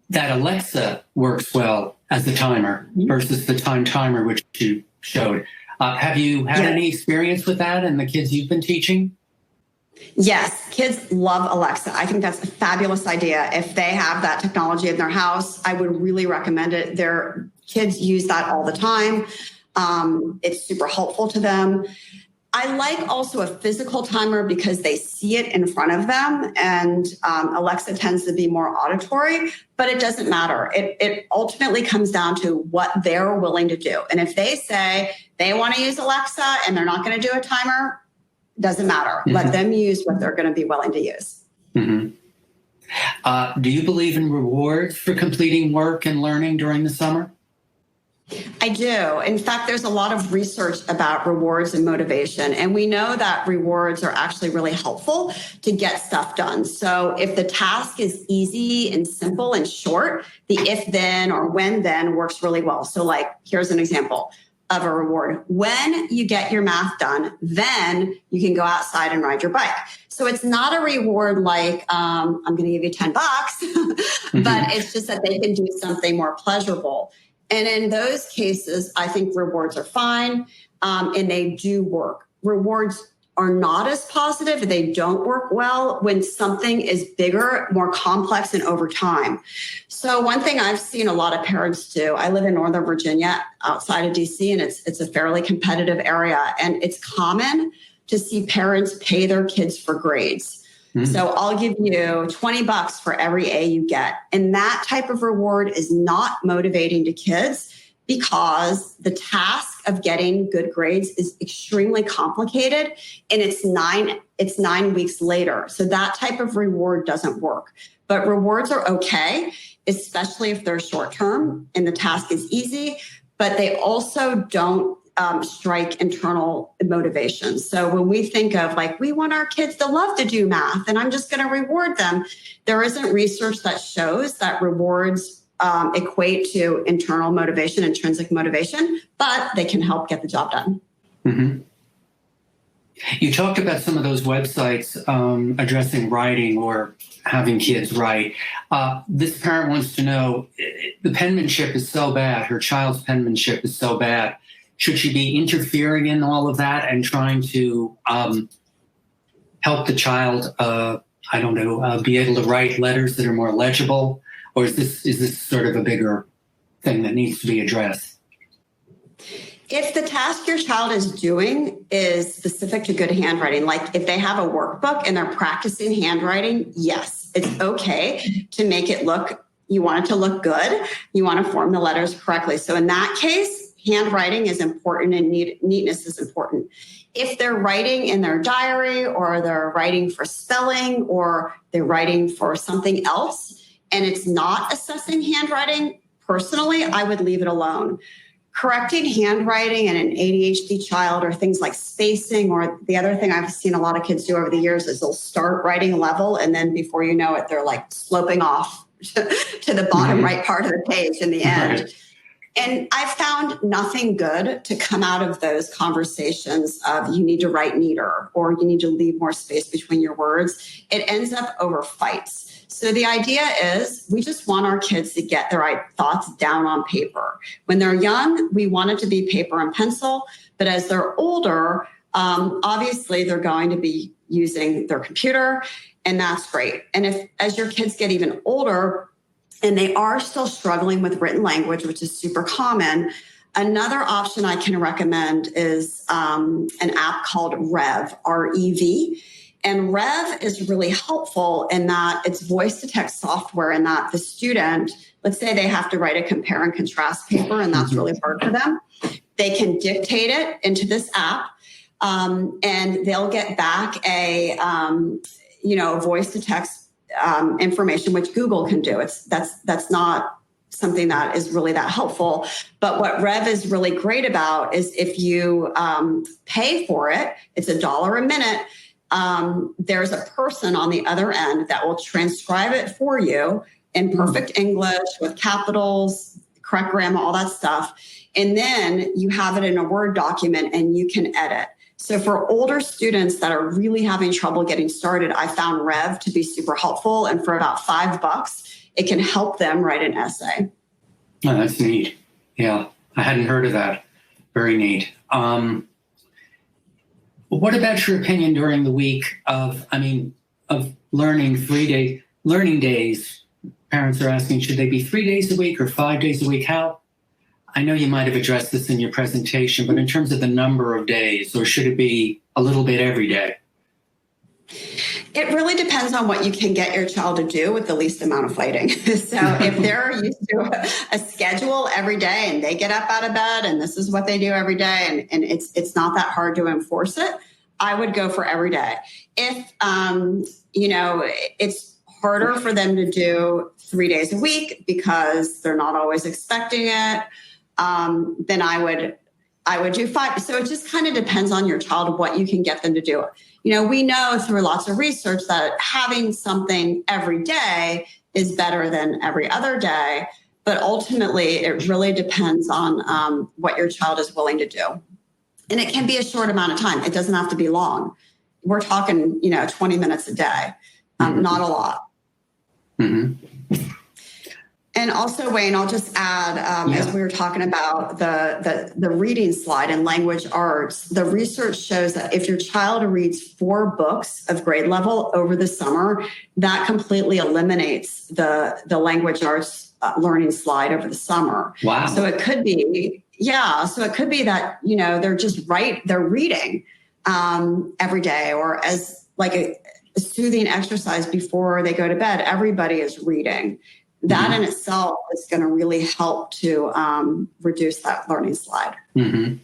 [SPEAKER 2] that Alexa works well as a timer versus the timer, which you showed. Have you had any experience with that and the kids you've been teaching?
[SPEAKER 3] Yes, kids love Alexa. I think that's a fabulous idea. If they have that technology in their house, I would really recommend it. Their kids use that all the time. It's super helpful to them. I like also a physical timer because they see it in front of them, and Alexa tends to be more auditory, but it doesn't matter. It ultimately comes down to what they're willing to do. And if they say they want to use Alexa and they're not going to do a timer, doesn't matter. Mm-hmm. Let them use what they're going to be willing to use.
[SPEAKER 2] Mm-hmm. Do you believe in rewards for completing work and learning during the summer?
[SPEAKER 3] I do. In fact, there's a lot of research about rewards and motivation, and we know that rewards are actually really helpful to get stuff done. So if the task is easy and simple and short, the if then or when then works really well. So like, here's an example of a reward. When you get your math done, then you can go outside and ride your bike. So it's not a reward like, I'm going to give you $10, but it's just that they can do something more pleasurable. And in those cases, I think rewards are fine, and they do work. Rewards are not as positive. They don't work well when something is bigger, more complex, and over time. So one thing I've seen a lot of parents do, I live in Northern Virginia outside of DC, and it's a fairly competitive area. And it's common to see parents pay their kids for grades. So I'll give you $20 for every A you get. And that type of reward is not motivating to kids because the task of getting good grades is extremely complicated, and it's 9 weeks later. So that type of reward doesn't work. But rewards are okay, especially if they're short term and the task is easy, but they also don't strike internal motivation. So when we think of like, we want our kids to love to do math and I'm just going to reward them, there isn't research that shows that rewards equate to internal motivation, intrinsic motivation, but they can help get the job done.
[SPEAKER 2] Mm-hmm. You talked about some of those websites addressing writing or having kids write. This parent wants to know, the penmanship is so bad, her child's penmanship is so bad. Should she be interfering in all of that and trying to help the child, be able to write letters that are more legible? Or is this sort of a bigger thing that needs to be addressed?
[SPEAKER 3] If the task your child is doing is specific to good handwriting, like if they have a workbook and they're practicing handwriting, yes, it's okay to make it look, you want it to look good. You want to form the letters correctly. So in that case, handwriting is important and neatness is important. If they're writing in their diary or they're writing for spelling or they're writing for something else and it's not assessing handwriting, personally, I would leave it alone. Correcting handwriting in an ADHD child or things like spacing, or the other thing I've seen a lot of kids do over the years is they'll start writing level and then before you know it, they're like sloping off to the bottom right part of the page in the end. Right. And I found nothing good to come out of those conversations of you need to write neater or you need to leave more space between your words. It ends up over fights. So the idea is we just want our kids to get their thoughts down on paper. When they're young, we want it to be paper and pencil. But as they're older, obviously they're going to be using their computer, and that's great. And if as your kids get even older, and they are still struggling with written language, which is super common, another option I can recommend is an app called Rev, R-E-V. And Rev is really helpful in that it's voice-to-text software and that the student, let's say they have to write a compare and contrast paper, and that's really hard for them. They can dictate it into this app, and they'll get back a voice-to-text information, which Google can do. That's not something that is really that helpful. But what Rev is really great about is if you pay for it, it's $1 a minute. There's a person on the other end that will transcribe it for you in perfect English with capitals, correct grammar, all that stuff. And then you have it in a Word document and you can edit. So for older students that are really having trouble getting started, I found Rev to be super helpful. And for about $5, it can help them write an essay.
[SPEAKER 2] Oh, that's neat. Yeah, I hadn't heard of that. Very neat. What about your opinion during the week of learning learning days? Parents are asking, should they be 3 days a week or 5 days a week? How? I know you might have addressed this in your presentation, but in terms of the number of days, or should it be a little bit every day?
[SPEAKER 3] It really depends on what you can get your child to do with the least amount of fighting. So if they're used to a schedule every day and they get up out of bed and this is what they do every day and it's not that hard to enforce it, I would go for every day. If, it's harder for them to do 3 days a week because they're not always expecting it, then I would do 5. So it just kind of depends on your child, what you can get them to do. We know through lots of research that having something every day is better than every other day. But ultimately, it really depends on what your child is willing to do. And it can be a short amount of time. It doesn't have to be long. We're talking, 20 minutes a day, not a lot.
[SPEAKER 2] Mm-hmm.
[SPEAKER 3] And also, Wayne, I'll just add, as we were talking about the reading slide and language arts, the research shows that if your child reads 4 books of grade level over the summer, that completely eliminates the language arts learning slide over the summer.
[SPEAKER 2] Wow.
[SPEAKER 3] So it could be, so it could be that, they're reading every day, or as like a soothing exercise before they go to bed, everybody is reading. That in itself is going to really help to reduce that learning slide.
[SPEAKER 2] Mm-hmm.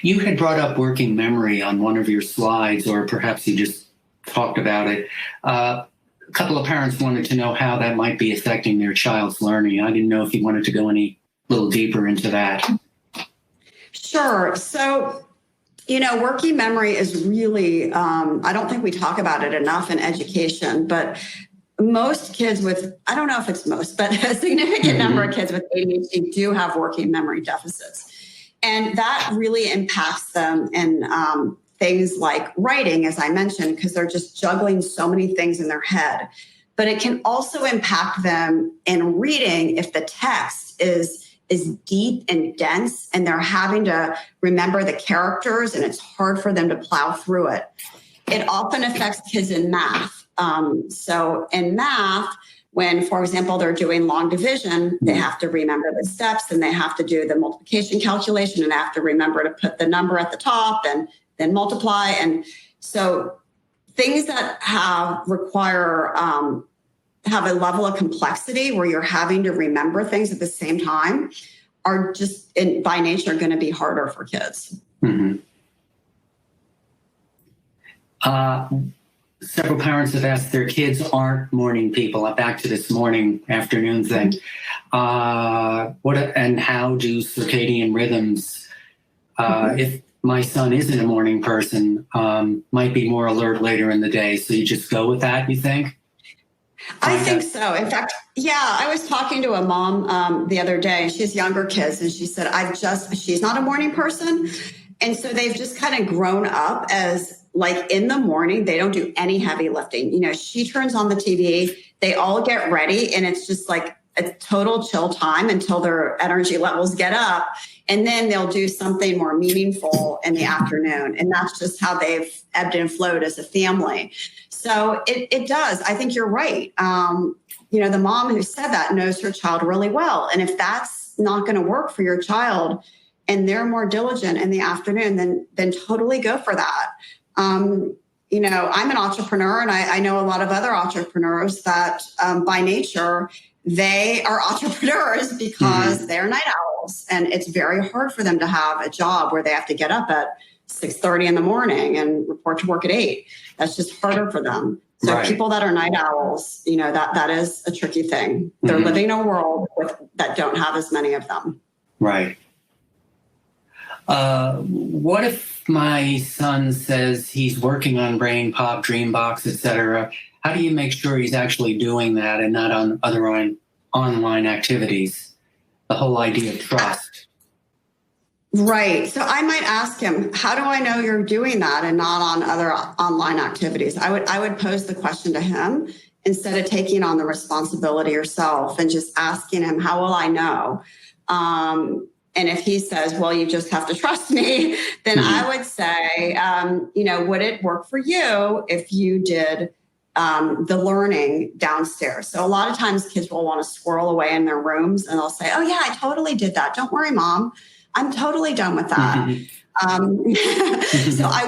[SPEAKER 2] You had brought up working memory on one of your slides, or perhaps you just talked about it. A couple of parents wanted to know how that might be affecting their child's learning. I didn't know if you wanted to go any little deeper into that.
[SPEAKER 3] Sure. So, working memory is really, I don't think we talk about it enough in education, but most kids with, I don't know if it's most, but a significant number of kids with ADHD do have working memory deficits. And that really impacts them in things like writing, as I mentioned, because they're just juggling so many things in their head. But it can also impact them in reading if the text is deep and dense and they're having to remember the characters and it's hard for them to plow through it. It often affects kids in math. So in math, when, for example, they're doing long division, they have to remember the steps and they have to do the multiplication calculation and they have to remember to put the number at the top and then multiply. And so things that require have a level of complexity where you're having to remember things at the same time are just by nature going to be harder for kids.
[SPEAKER 2] Mm-hmm. Several parents have asked their kids aren't morning people. I'm back to this morning afternoon thing. What and how do circadian rhythms? If my son isn't a morning person, might be more alert later in the day. So you just go with that, you think?
[SPEAKER 3] I think so. In fact, I was talking to a mom the other day, and she has younger kids, and she said, she's not a morning person. And so they've just kind of grown up as like in the morning, they don't do any heavy lifting. She turns on the TV, they all get ready, and it's just like a total chill time until their energy levels get up. And then they'll do something more meaningful in the afternoon. And that's just how they've ebbed and flowed as a family. So it does. I think you're right. The mom who said that knows her child really well. And if that's not going to work for your child and they're more diligent in the afternoon, then totally go for that. I'm an entrepreneur, and I know a lot of other entrepreneurs that by nature, they are entrepreneurs because they're night owls. And it's very hard for them to have a job where they have to get up at 6:30 in the morning and report to work at 8. That's just harder for them. So people that are night owls, that is a tricky thing. They're living in a world that don't have as many of them.
[SPEAKER 2] Right. What if my son says he's working on Brain Pop, Dreambox, etc.? How do you make sure he's actually doing that and not on other online activities? The whole idea of trust.
[SPEAKER 3] Right. So I might ask him, how do I know you're doing that and not on other online activities? I would pose the question to him instead of taking on the responsibility yourself and just asking him, how will I know? And if he says, well, you just have to trust me, then I would say, would it work for you if you did the learning downstairs? So a lot of times kids will want to squirrel away in their rooms and they'll say, oh, yeah, I totally did that. Don't worry, Mom. I'm totally done with that. So I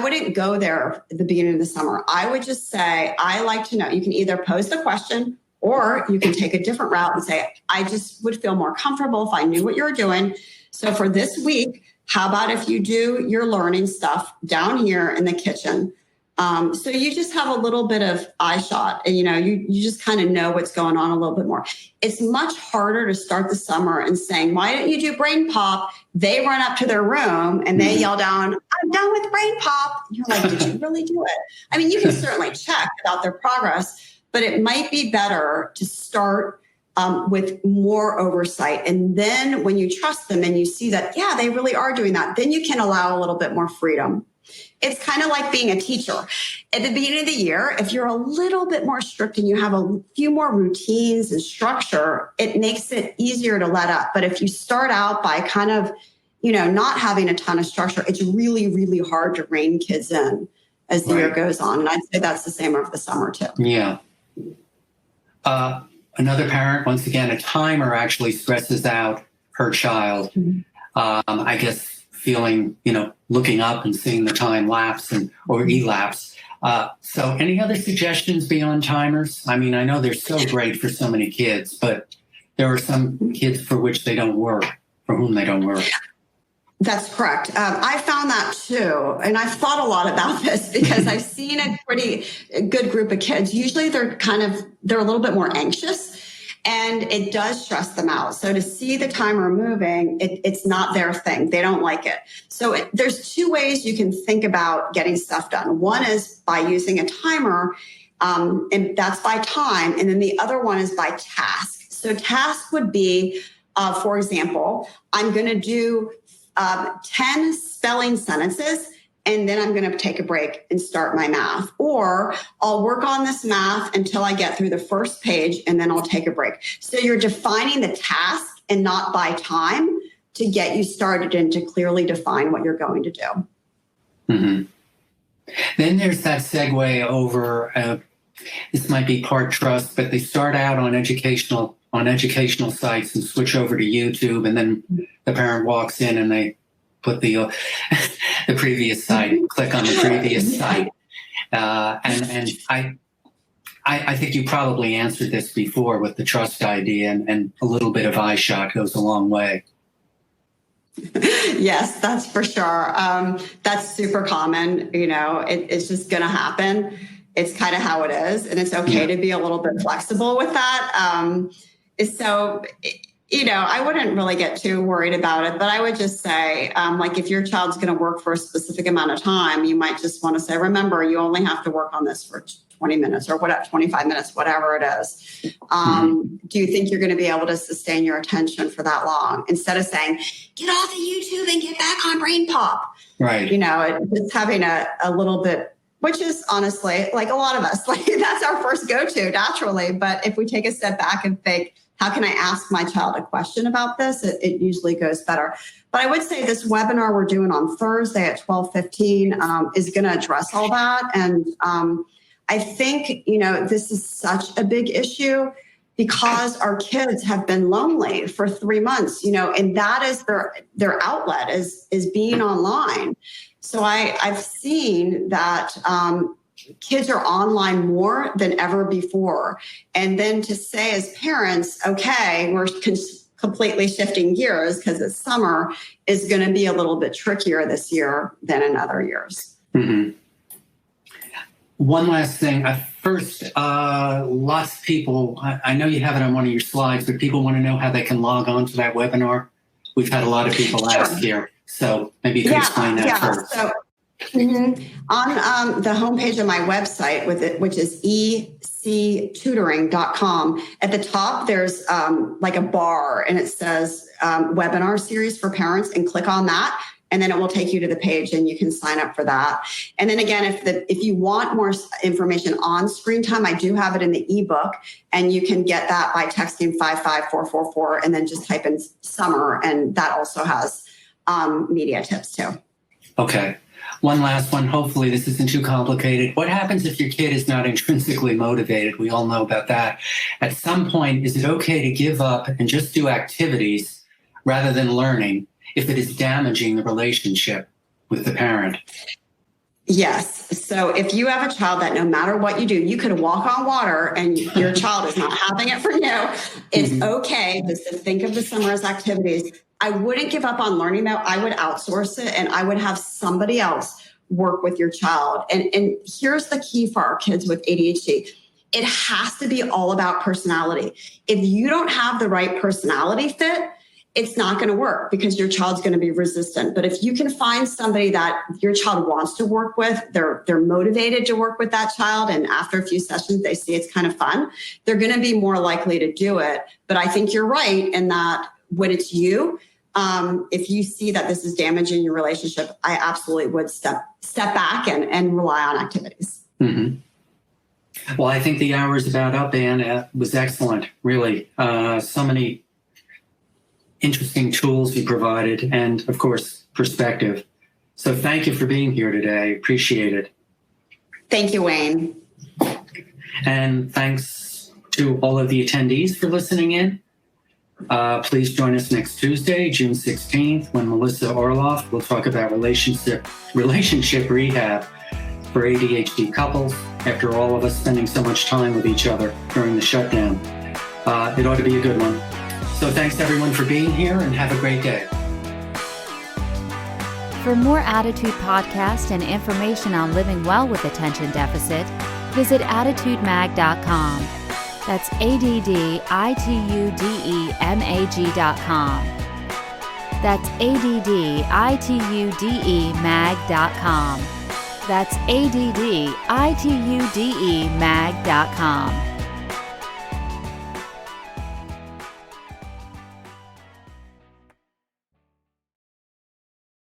[SPEAKER 3] wouldn't go there at the beginning of the summer. I would just say, I like to know. You can either pose the question or you can take a different route and say, I just would feel more comfortable if I knew what you were doing. So for this week, how about if you do your learning stuff down here in the kitchen? So you just have a little bit of eye shot and, you just kind of know what's going on a little bit more. It's much harder to start the summer and saying, why don't you do brain pop? They run up to their room and they yell down, I'm done with brain pop. You're like, did you really do it? I mean, you can certainly check about their progress, but it might be better to start with more oversight. And then when you trust them and you see that, yeah, they really are doing that, then you can allow a little bit more freedom. It's kind of like being a teacher. At the beginning of the year, if you're a little bit more strict and you have a few more routines and structure, it makes it easier to let up. But if you start out by kind of, not having a ton of structure, it's really, really hard to rein kids in as the year goes on. And I'd say that's the same over the summer too.
[SPEAKER 2] Yeah. Another parent, once again, a timer actually stresses out her child. I guess feeling, looking up and seeing the time lapse or elapse. So any other suggestions beyond timers? I mean, I know they're so great for so many kids, but there are some kids for which they don't work, for whom they don't work.
[SPEAKER 3] That's correct. I found that too. And I've thought a lot about this because I've seen a pretty good group of kids. Usually they're a little bit more anxious and it does stress them out. So to see the timer moving, it's not their thing. They don't like it. So there's two ways you can think about getting stuff done. One is by using a timer, and that's by time. And then the other one is by task. So task would be, for example, I'm going to do 10 spelling sentences, and then I'm going to take a break and start my math. Or I'll work on this math until I get through the first page, and then I'll take a break. So you're defining the task and not by time to get you started and to clearly define what you're going to do.
[SPEAKER 2] Mm-hmm. Then there's that segue over, this might be part trust, but they start out on educational sites and switch over to YouTube, and then the parent walks in and they put the previous site, click on the previous site. And I think you probably answered this before with the trust idea, and a little bit of eye shot goes a long way.
[SPEAKER 3] Yes, that's for sure. That's super common. It's just going to happen. It's kind of how it is. And it's okay to be a little bit flexible with that. So, I wouldn't really get too worried about it, but I would just say, if your child's going to work for a specific amount of time, you might just want to say, remember, you only have to work on this for 20 minutes or 25 minutes, whatever it is. Do you think you're going to be able to sustain your attention for that long? Instead of saying, get off of YouTube and get back on Brain Pop.
[SPEAKER 2] Right.
[SPEAKER 3] It's having a little bit, which is honestly, like a lot of us, that's our first go-to naturally. But if we take a step back and think, how can I ask my child a question about this? It usually goes better. But I would say this webinar we're doing on Thursday at 12:15 is going to address all that. And I think, this is such a big issue because our kids have been lonely for 3 months, and that is their outlet is being online. So I've seen that kids are online more than ever before. And then to say as parents, okay, we're completely shifting gears because it's summer is going to be a little bit trickier this year than in other years.
[SPEAKER 2] Mm-hmm. One last thing. First, lots of people, I know you have it on one of your slides, but people want to know how they can log on to that webinar. We've had a lot of people ask here. So maybe you can explain that first. So,
[SPEAKER 3] on the homepage of my website, which is ectutoring.com, at the top there's like a bar, and it says webinar series for parents, and click on that. And then it will take you to the page and you can sign up for that. And then again, if you want more information on screen time, I do have it in the ebook, and you can get that by texting 55444 and then just type in summer. And that also has media tips too.
[SPEAKER 2] Okay. One last one. Hopefully this isn't too complicated. What happens if your kid is not intrinsically motivated? We all know about that. At some point, is it okay to give up and just do activities rather than learning if it is damaging the relationship with the parent?
[SPEAKER 3] Yes. So if you have a child that no matter what you do, you could walk on water and your child is not having it for you, it's okay just to think of the summer as activities. I wouldn't give up on learning though. I would outsource it, and I would have somebody else work with your child. And here's the key for our kids with ADHD. It has to be all about personality. If you don't have the right personality fit, it's not going to work because your child's going to be resistant. But if you can find somebody that your child wants to work with, they're motivated to work with that child, and after a few sessions, they see it's kind of fun, they're going to be more likely to do it. But I think you're right in that when it's you, if you see that this is damaging your relationship, I absolutely would step back and rely on activities.
[SPEAKER 2] Mm-hmm. Well, I think the hour is about up, Anne. It was excellent, really. So many interesting tools you provided and, of course, perspective. So thank you for being here today. Appreciate it.
[SPEAKER 3] Thank you, Wayne.
[SPEAKER 2] And thanks to all of the attendees for listening in. Please join us next Tuesday, June 16th, when Melissa Orloff will talk about relationship rehab for ADHD couples after all of us spending so much time with each other during the shutdown. It ought to be a good one. So thanks everyone for being here and have a great day.
[SPEAKER 1] For more Attitude podcasts and information on living well with attention deficit, visit attitudemag.com. That's ADDITUDEMAG.com. That's ADDITUDEMAG.com. That's ADDITUDEMAG.com.